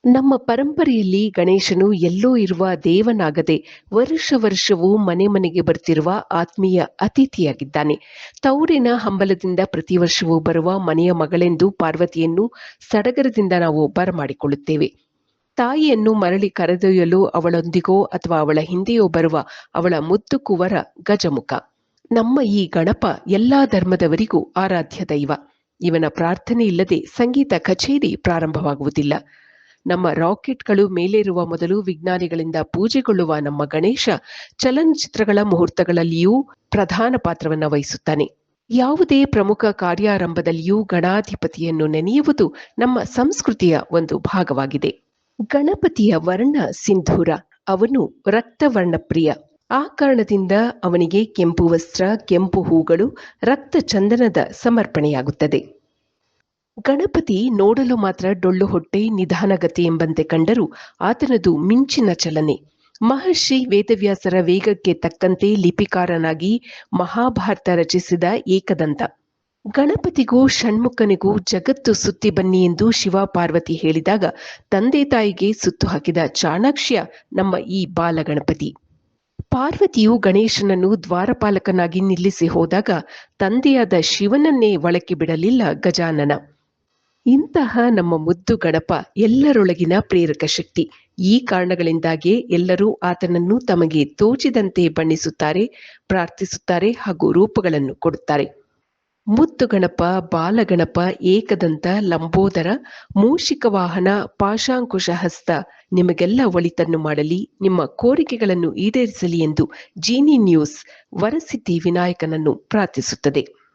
ನಮ್ಮ ಪರಂಪರೆಯಲ್ಲಿ ಗಣೇಶನು ಎಲ್ಲೋ ಇರುವ ದೇವನಾಗದೆ ವರ್ಷವೂ ಮನೆ ಮನೆಗೆ ಬರ್ತಿರುವ ಆತ್ಮೀಯ ಅತಿಥಿಯಾಗಿದ್ದಾನೆ. ತೌರಿನ ಹಂಬಲದಿಂದ ಪ್ರತಿ ವರ್ಷವೂ ಬರುವ ಮನೆಯ ಮಗಳೆಂದು ಪಾರ್ವತಿಯನ್ನು ಸಡಗರದಿಂದ ನಾವು ಬರಮಾಡಿಕೊಳ್ಳುತ್ತೇವೆ. ತಾಯಿಯನ್ನು ಮರಳಿ ಕರೆದೊಯ್ಯಲು ಅವಳೊಂದಿಗೋ ಅಥವಾ ಅವಳ ಹಿಂದೆಯೋ ಬರುವ ಅವಳ ಮುದ್ದು ಕುವರ ಗಜಮುಖ. ನಮ್ಮ ಈ ಗಣಪ ಎಲ್ಲಾ ಧರ್ಮದವರಿಗೂ ಆರಾಧ್ಯ ದೈವ. ಇವನ ಪ್ರಾರ್ಥನೆ ಇಲ್ಲದೆ ಸಂಗೀತ ಕಚೇರಿ ಪ್ರಾರಂಭವಾಗುವುದಿಲ್ಲ. ನಮ್ಮ ರಾಕೆಟ್ಗಳು ಮೇಲೇರುವ ಮೊದಲು ವಿಜ್ಞಾನಿಗಳಿಂದ ಪೂಜೆಗೊಳ್ಳುವ ನಮ್ಮ ಗಣೇಶ ಚಲನಚಿತ್ರಗಳ ಮುಹೂರ್ತಗಳಲ್ಲಿಯೂ ಪ್ರಧಾನ ಪಾತ್ರವನ್ನು ವಹಿಸುತ್ತಾನೆ. ಯಾವುದೇ ಪ್ರಮುಖ ಕಾರ್ಯಾರಂಭದಲ್ಲಿಯೂ ಗಣಾಧಿಪತಿಯನ್ನು ನೆನೆಯುವುದು ನಮ್ಮ ಸಂಸ್ಕೃತಿಯ ಒಂದು ಭಾಗವಾಗಿದೆ. ಗಣಪತಿಯ ವರ್ಣ ಸಿಂಧೂರ. ಅವನು ರಕ್ತವರ್ಣಪ್ರಿಯ. ಆ ಕಾರಣದಿಂದ ಅವನಿಗೆ ಕೆಂಪು ವಸ್ತ್ರ, ಕೆಂಪು ಹೂಗಳು, ರಕ್ತ ಚಂದನದ ಸಮರ್ಪಣೆಯಾಗುತ್ತದೆ. ಗಣಪತಿ ನೋಡಲು ಮಾತ್ರ ಡೊಳ್ಳು ಹೊಟ್ಟೆ, ನಿಧಾನಗತಿ ಎಂಬಂತೆ ಕಂಡರೂ ಆತನದು ಮಿಂಚಿನ ಚಲನೆ. ಮಹರ್ಷಿ ವೇದವ್ಯಾಸರ ವೇಗಕ್ಕೆ ತಕ್ಕಂತೆ ಲಿಪಿಕಾರನಾಗಿ ಮಹಾಭಾರತ ರಚಿಸಿದ ಏಕದಂತ. ಗಣಪತಿಗೂ ಷಣ್ಮುಖನಿಗೂ ಜಗತ್ತು ಸುತ್ತಿ ಬನ್ನಿ ಎಂದು ಶಿವ ಪಾರ್ವತಿ ಹೇಳಿದಾಗ ತಂದೆ ತಾಯಿಗೆ ಸುತ್ತು ಹಾಕಿದ ಚಾಣಾಕ್ಷ್ಯ ನಮ್ಮ ಈ ಬಾಲಗಣಪತಿ. ಪಾರ್ವತಿಯು ಗಣೇಶನನ್ನು ದ್ವಾರಪಾಲಕನಾಗಿ ನಿಲ್ಲಿಸಿ ಹೋದಾಗ ತಂದೆಯಾದ ಶಿವನನ್ನೇ ಒಳಕ್ಕೆ ಬಿಡಲಿಲ್ಲ ಗಜಾನನ. ಇಂತಹ ನಮ್ಮ ಮುದ್ದು ಗಣಪ ಎಲ್ಲರೊಳಗಿನ ಪ್ರೇರಕ ಶಕ್ತಿ. ಈ ಕಾರಣಗಳಿಂದಾಗಿಯೇ ಎಲ್ಲರೂ ಆತನನ್ನು ತಮಗೆ ತೋಚಿದಂತೆ ಬಣ್ಣಿಸುತ್ತಾರೆ, ಪ್ರಾರ್ಥಿಸುತ್ತಾರೆ ಹಾಗೂ ರೂಪಗಳನ್ನು ಕೊಡುತ್ತಾರೆ. ಮುದ್ದು ಗಣಪ, ಬಾಲಗಣಪ, ಏಕದಂತ, ಲಂಬೋದರ, ಮೂಷಿಕ ವಾಹನ, ಪಾಶಾಂಕುಶ ಹಸ್ತ ನಿಮಗೆಲ್ಲ ಒಳಿತನ್ನು ಮಾಡಲಿ, ನಿಮ್ಮ ಕೋರಿಕೆಗಳನ್ನು ಈಡೇರಿಸಲಿ ಎಂದು ಜೀನಿ ನ್ಯೂಸ್ ವರಸಿದ್ಧಿ ವಿನಾಯಕನನ್ನು ಪ್ರಾರ್ಥಿಸುತ್ತದೆ.